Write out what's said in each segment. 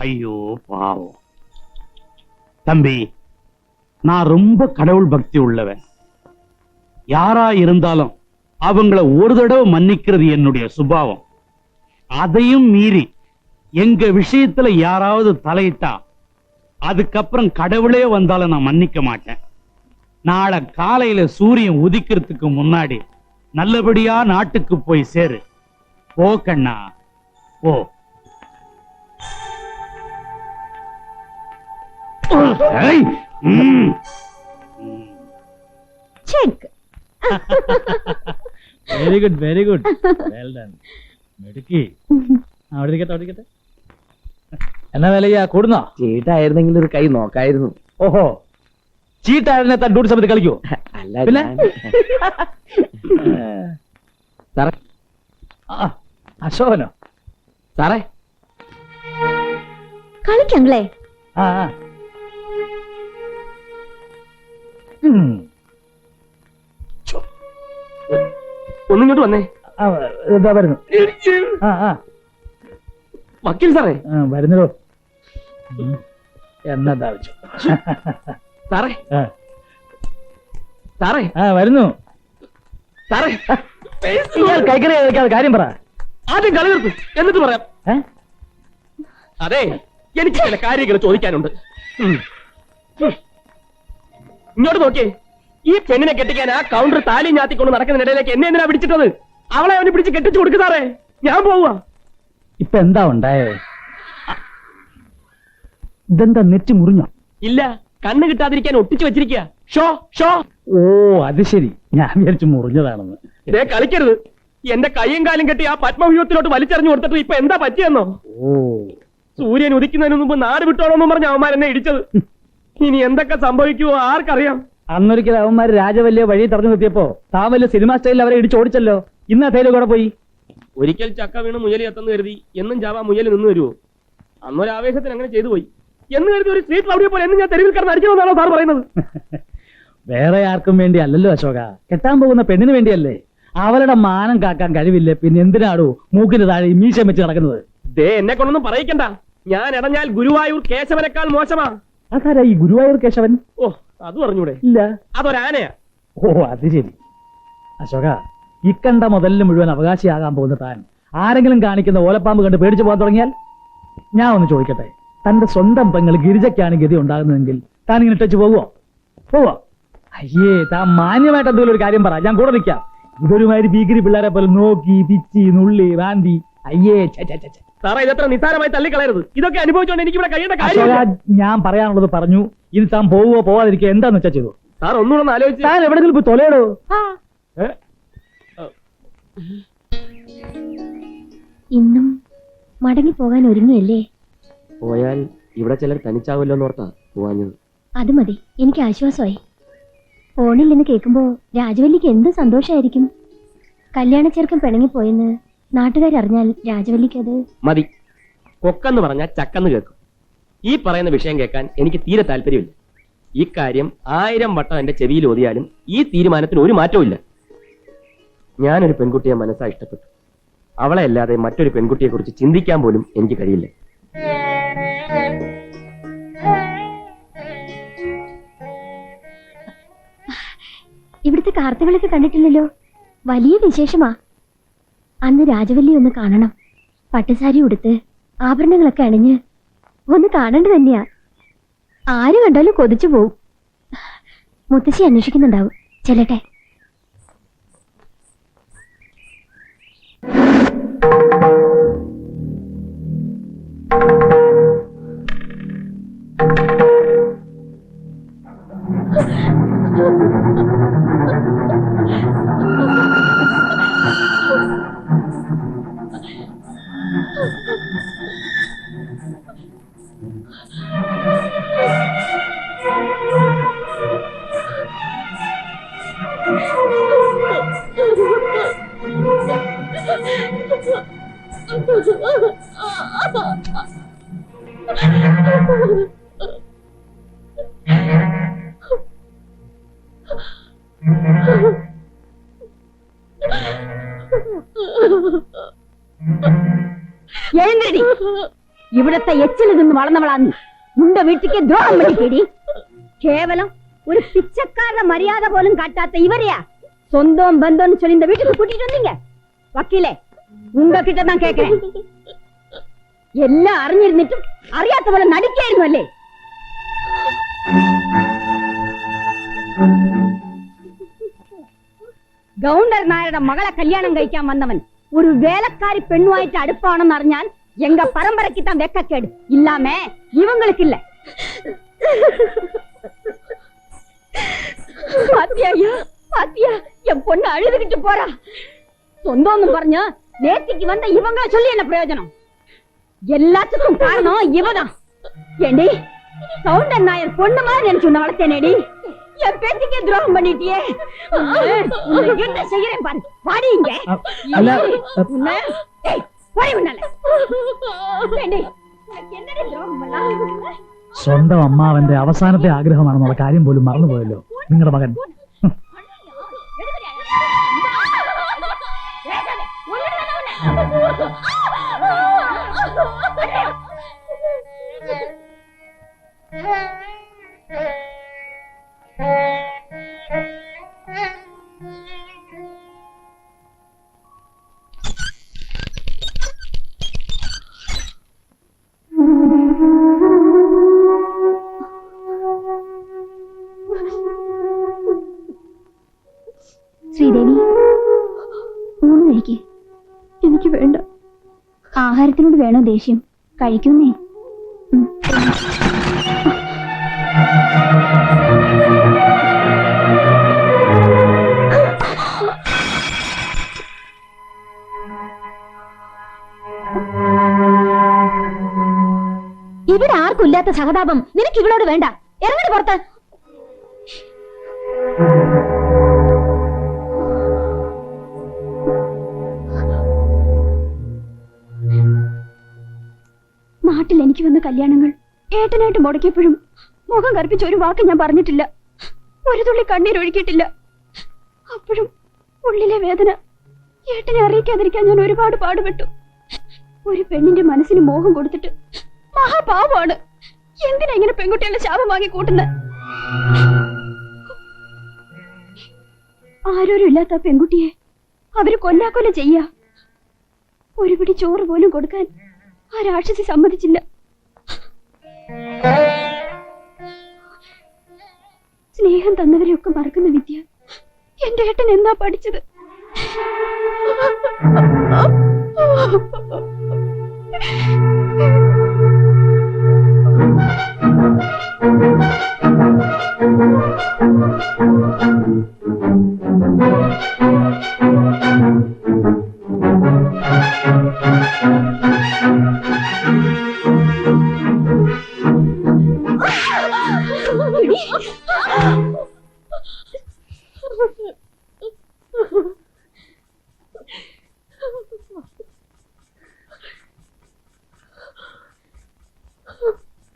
ஐயோ பாவம் தம்பி, நான் ரொம்ப கடவுள் பக்தி உள்ளவன். யாரா இருந்தாலும் அவங்கள ஒரு தடவை மன்னிக்கிறது என்னுடைய சுபாவம். அதையும் மீறி எங்க விஷயத்துல யாராவது தலையிட்டா அதுக்கப்புறம் கடவுளே வந்தாலும் நான் மன்னிக்க மாட்டேன். நாளை காலையில சூரியன் உதிக்கிறதுக்கு முன்னாடி நல்லபடியா நாட்டுக்கு போய் சேரு. போ கண்ணா போ. Very good very good, well done. മിടുക്കി. അവിടെ ഇരിക്കട്ടെ. എന്നാ വിലയ്യാ കൂടുന്നോ? ചീട്ടായിരുന്നെങ്കിൽ ഒരു കൈ നോക്കായിരുന്നു. ഓഹോ, ചീട്ടായിരുന്നെ താൻ ഡ്യൂട്ടി സമയത്ത് കളിക്കോ? അല്ല പിന്നെ സാറേ. അശോകനോ? സാറേ കളിക്കങ്ങളെ. ഒന്നിങ്ങോട്ട് വന്നേ. ഇതാ വരുന്നു. വക്കീൽ സാറേ. വരുന്നതോ എന്നാ വെച്ചു. സാറേ സാറേ വരുന്നു. സാറേ കൈക്കറി കാര്യം പറ. ആദ്യം കളി നിർത്ത്, എന്നിട്ട് പറയാം. അതെ, എനിക്ക് ചില കാര്യങ്ങൾ ചോദിക്കാനുണ്ട്. ഇങ്ങോട്ട് നോക്കിയേ. ഈ പെണ്ണിനെ കെട്ടിക്കാൻ ആ കൗണ്ടർ താലി ഞാത്തിക്കൊണ്ട് നടക്കുന്നതിനിടയിലേക്ക് എന്നെ എന്തിനാ പിടിച്ചിട്ടത്? അവളെ അവനെ പിടിച്ച് കെട്ടിച്ചു കൊടുക്കുതാറേ. ഞാൻ പോവാ. ഇപ്പൊ എന്താ ഉണ്ടായേ? ഇതെന്താ നെറ്റ് മുറിഞ്ഞോ? ഇല്ല, കണ്ണ് കിട്ടാതിരിക്കാൻ ഒട്ടിച്ചു വെച്ചിരിക്കുക. Show show. ഓ അത് ശരി, ഞാൻ വിചാരിച്ചു മുറിഞ്ഞതാണെന്ന്. ഇതേ കളിക്കരുത്. എന്റെ കൈയും കാലും കെട്ടി ആ പത്മവ്യൂഹത്തിലോട്ട് വലിച്ചെറിഞ്ഞു കൊടുത്തിട്ട് ഇപ്പൊ എന്താ പറ്റിയെന്നോ? ഓ, സൂര്യൻ ഉദിക്കുന്നതിന് മുമ്പ് നാട് വിട്ടോളോന്നും പറഞ്ഞ അവന്മാരെന്നെ ഇടിച്ചത്. ഇനി എന്തൊക്കെ സംഭവിക്കുമോ ആർക്കറിയാം. അന്നൊരിക്കൽ അവന്മാര് രാജവല്യ വഴി തടഞ്ഞു നിർത്തിയപ്പോ താൻ വലിയ സിനിമാ സ്റ്റൈലിൽ അവരെ ഇടിച്ചോടിച്ചല്ലോ. ഇന്ന് തേയില കൂടെ പോയി. ഒരിക്കൽ ചക്ക വീണ് മുയൽ എത്തുന്നു കരുതി എന്നും ചാവാ മുയൽ നിന്ന് വരുമോ? അന്നൊരാവേശത്തിന് അങ്ങനെ ചെയ്തു പോയി എന്ന് കരുതി ഒരു സ്ട്രീറ്റ് റൗഡിയെ പോലെ എന്നും ഞാൻ തെരുവിൽ കിടന്ന് അടിക്കണമെന്നാണോ സാർ പറയുന്നത്? വേറെ ആർക്കും വേണ്ടി അല്ലല്ലോ അശോക, കെട്ടാൻ പോകുന്ന പെണ്ണിന് വേണ്ടിയല്ലേ. അവളുടെ മാനം കാക്കാൻ കഴിവില്ലേ, പിന്നെ എന്തിനാടോ മൂക്കിന് താഴെ മീശം വെച്ച് നടക്കുന്നത്? ദേ എന്നെ കൊണ്ടൊന്നും പറയിക്കണ്ട. ഞാൻ ഇടഞ്ഞാൽ ഗുരുവായൂർ കേശവനേക്കാൾ മോശമാ. അതാരാ ഈ ഗുരുവായൂർ കേശവൻ? ഓ, അത് പറഞ്ഞൂടെ? ഇല്ല. അതൊരാനയാ. ഓ അത് ശരി. അശോക, ഇക്കണ്ട മുതലിന് മുഴുവൻ അവകാശിയാകാൻ പോകുന്ന താൻ ആരെങ്കിലും കാണിക്കുന്ന ഓലപ്പാമ്പ് കണ്ട് പേടിച്ചു പോകാൻ തുടങ്ങിയാൽ ഞാൻ ഒന്ന് ചോദിക്കട്ടെ, തന്റെ സ്വന്തം പെങ്ങൾ ഗിരിജയ്ക്കാണ് ഗതി ഉണ്ടാകുന്നതെങ്കിൽ താൻ ഇങ്ങനെ ഇട്ടു പോവോ? അയ്യേ, താൻ മാന്യമായിട്ട് എന്തെങ്കിലും ഒരു കാര്യം പറ, ഞാൻ കൂടെ നിൽക്കാം. ഇതൊരുമാതിരി ഭീകരി പിള്ളേരെ പോലെ നോക്കി പിച്ചി നുള്ളി വാന്തി. അയ്യേ, സാറേ ഇതത്ര നിസ്സാരമായി തള്ളിക്കളയരുത്. ഇതൊക്കെ അനുഭവിച്ചോണ്ട് എനിക്ക് ഇവിടെ കഴിയേണ്ട കാര്യം. ഞാൻ പറയാനുള്ളത് പറഞ്ഞു. ഇനി താൻ പോവോ പോവാതിരിക്കുക എന്താന്ന് വെച്ചാ ചെയ്തു. സാർ ഒന്നുകൂടെ ആലോചിച്ച്. താൻ എവിടെങ്കിലും പോയി തൊലയിടോ. ഇന്നും മടങ്ങി പോകാൻ ഒരുങ്ങിയല്ലേ? പോയാൽ ഇവിടെ ചിലർ തനിച്ചാവല്ലോ എന്നോർത്താ പോവാഞ്ഞത്. അത് മതി, എനിക്ക് ആശ്വാസമായി. ഫോണിൽ നിന്ന് കേൾക്കുമ്പോ രാജവല്ലിക്ക് എന്ത് സന്തോഷായിരിക്കും. കല്യാണ ചെറുക്കൻ പിണങ്ങിപ്പോയെന്ന് നാട്ടുകാരറിഞ്ഞാൽ രാജവല്ലിക്ക് അത് മതി. കൊക്കെന്ന് പറഞ്ഞാൽ ചക്കെന്ന് കേൾക്കും. ഈ പറയുന്ന വിഷയം കേൾക്കാൻ എനിക്ക് തീരെ താല്പര്യമില്ല. ഈ കാര്യം 1000 വട്ടം എന്റെ ചെവിയിൽ ഓതിയാലും ഈ തീരുമാനത്തിന് ഒരു മാറ്റവും ഇല്ല. ഞാനൊരു പെൺകുട്ടിയെ മനസ്സാ ഇഷ്ടപ്പെട്ടു. അവളെ അല്ലാതെ മറ്റൊരു പെൺകുട്ടിയെ കുറിച്ച് ചിന്തിക്കാൻ പോലും എനിക്ക് കഴിയില്ല. ഇവിടുത്തെ കാർത്തുകളൊക്കെ കണ്ടിട്ടില്ലല്ലോ, വലിയ വിശേഷമാ. അന്ന് രാജവല്ലി ഒന്ന് കാണണം. പട്ടുസാരി ഉടുത്ത് ആഭരണങ്ങളൊക്കെ അണിഞ്ഞ് ഒന്ന് കാണേണ്ടത് തന്നെയാ. ആര് കണ്ടാലും കൊതിച്ചു പോവും. മുത്തശ്ശി അന്വേഷിക്കുന്നുണ്ടാവും. ചെല്ലട്ടെ. എഴുന്നേടി. ഇവിടത്തെ എച്ചിൽ നിന്ന് വളർന്നവളാന്ന് നിന്റെ വീട്ടിക്ക് ദ്രോഹം പറ്റിക്കേടി. കേവലം ഒരു പിച്ചക്കാരുടെ മര്യാദ പോലും കാട്ടാത്ത ഇവരെയാ சொந்தம் பந்தம்னு சொல்லி இந்த வீட்டுக்கு கூட்டிட்டு வந்தீங்க. வக்கீலே, உங்ககிட்ட தான் கேக்குறேன். எல்லாம் அறிஞ்சிருந்துட்டும் അറിയാത്ത പോലെ നടിക്കായിരുന്നു അല്ലേ? ഗൗണ്ടർ നായരുടെ മകളെ കല്യാണം കഴിക്കാൻ വന്നവൻ ഒരു വേലക്കാരി പെണ്ണുമായിട്ട് അടുപ്പാണെന്ന് അറിഞ്ഞാൽ எங்க பரம்பரைக்கு தான் வெக்கக்கேடு. இல்லாம இவங்களுக்கு இல்ல. பாத்தியா என் பொண்ணு அழுதுகிட்டு போறா. சொந்தம்னு പറഞ്ഞ நேத்திக்கு வந்த இவங்க சொல்லி என்ன பிரயோஜனம்? எல்லாத்துக்கும் காரணம் இவதான். ஏண்டி, கவுண்டர் நாயர் பொண்ணு மாதிரி நினைச்சு உன்னை வளர்த்தேனேடி. என் பேச்சுக்கே துரோகம் பண்ணிட்டியே. என்ன செய்யறேன் பாரு. வாடி இங்க. സ്വന്തം അമ്മാവന്റെ അവസാനത്തെ ആഗ്രഹമാണെന്നുള്ള കാര്യം പോലും മറന്നുപോയല്ലോ നിങ്ങളുടെ മകൻ. ശ്രീദേവി, ഊണ് കഴിക്കേ. എനിക്ക് വേണ്ട. ആഹാരത്തിനോട് വേണോ ദേഷ്യം? കഴിക്കുന്നേ. ഇവിടെ ആർക്കും ഇല്ലാത്ത സഹതാപം നിനക്ക് ഇവളോട് വേണ്ട. ഇറങ്ങി പുറത്ത്. നാട്ടിൽ എനിക്ക് വന്ന കല്യാണങ്ങൾ ഏട്ടനായിട്ട് മുടക്കിയപ്പോഴും മുഖം കറുപ്പിച്ച ഒരു വാക്ക് ഞാൻ പറഞ്ഞിട്ടില്ല. ഒരു തുള്ളി കണ്ണീരൊഴുക്കിയിട്ടില്ല. അപ്പോഴും ഉള്ളിലെ വേദന ഏട്ടനെ അറിയിക്കാതിരിക്കാൻ ഞാൻ ഒരുപാട് പാടുപെട്ടു. ഒരു പെണ്ണിന്റെ മനസ്സിന് മോഹം കൊടുത്തിട്ട് മഹാപാവമാണ്. എന്തിനാ ഇങ്ങനെ പെൺകുട്ടികളുടെ ശാപം വാങ്ങി കൂട്ടുന്നത്? ആരോരും ഇല്ലാത്ത പെൺകുട്ടിയെ അവര് കൊല്ലാക്കൊല്ല ചെയ്യ. ഒരു പിടി ചോറ് പോലും കൊടുക്കാൻ ആ രാക്ഷസി സമ്മതിച്ചില്ല. സ്നേഹം തന്നവരെയൊക്കെ മറക്കുന്ന വിദ്യ എന്റെ ഏട്ടൻ എന്നാ പഠിച്ചത്?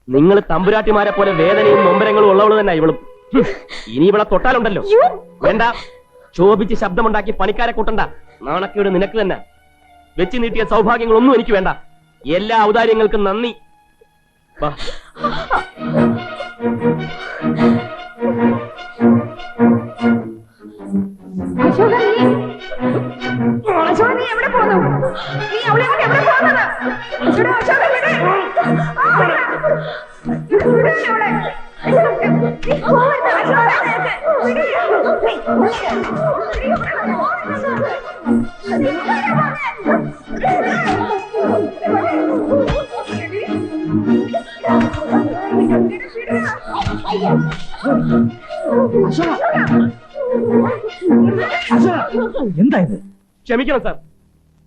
നിങ്ങൾ തമ്പുരാട്ടിമാരെ പോലെ വേദനയും നൊമ്പരങ്ങളും ഉള്ളവള് തന്നെ ഇവളും. ഇനി ഇവളെ തൊട്ടാലുണ്ടല്ലോ. വേണ്ട, ശോഭിച്ച് ശബ്ദമുണ്ടാക്കി പണിക്കാരെ കൂട്ടണ്ട. നാണക്കേട് നിനക്ക് തന്നെ. വെച്ച് നീട്ടിയ സൗഭാഗ്യങ്ങളൊന്നും എനിക്ക് വേണ്ട. എല്ലാ ഔദാര്യങ്ങൾക്കും നന്ദി. വാ. നീ എവിടെ പോകുന്നു? നീ അവളെ കൊണ്ട് എവിടെ പോകുന്നത്? എന്താ ഇത്? ക്ഷമിക്കണം സാർ,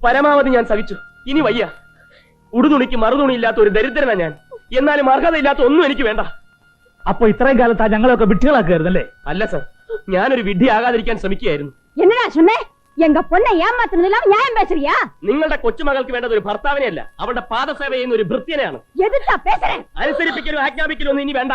പരമാവധി ഞാൻ സഹിച്ചു. ഇനി വയ്യ. ഉടുതുണിക്ക് മറുതുണി ഇല്ലാത്ത ഒരു ദരിദ്രനാ ഞാൻ. എന്നാലും അർഹതയില്ലാത്ത ഒന്നും എനിക്ക് വേണ്ട. അപ്പൊ ഇത്രയും കാലത്താ ഞങ്ങളൊക്കെ വിട്ടുകളാക്കുമായിരുന്നല്ലേ? അല്ല സാർ, ഞാനൊരു വിഡ്ഢിയാകാതിരിക്കാൻ ശ്രമിക്കുകയായിരുന്നു. என்னடா சொன்னே? எங்க பொண்ணை ஏமாத்துறதெல்லாம் நியாயம் பேசுறியா? നിങ്ങളുടെ കൊച്ചുമകൾക്ക് വേണ്ടത് ഒരു ഭർത്താവിനെയല്ല, അവളുടെ പാദസേവ ചെയ്യുന്ന ഒരു ഭൃത്യനെയാണ്. எதுட்டா பேசுறேன்? അനുസരിപ്പിക്കലും ആജ്ഞാപിക്കലും ഒന്നും ഇനി വേണ്ട.